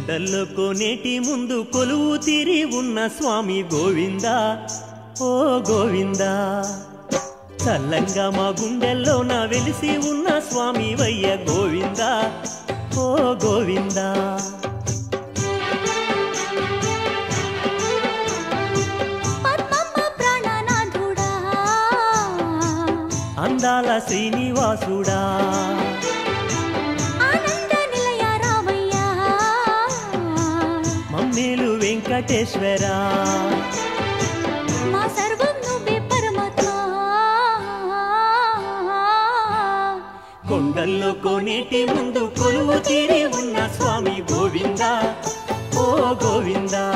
కొండల్లో కోనేటి ముందు కొలువు తీరి ఉన్న స్వామి గోవిందా ఓ గోవిందా చల్లంగా మా గుండెల్లో నా వెలిసి ఉన్న స్వామి వయ్య గోవిందా ఓ గోవిందా అందాల శ్రీనివాసుడా మమ్మేలు వెంకటేశ్వరా మా సర్వం నువ్వే పరమాత్మా కొండల్లో కోనేటి ముందు కొలువు తీరి ఉన్న స్వామి గోవిందా ఓ గోవిందా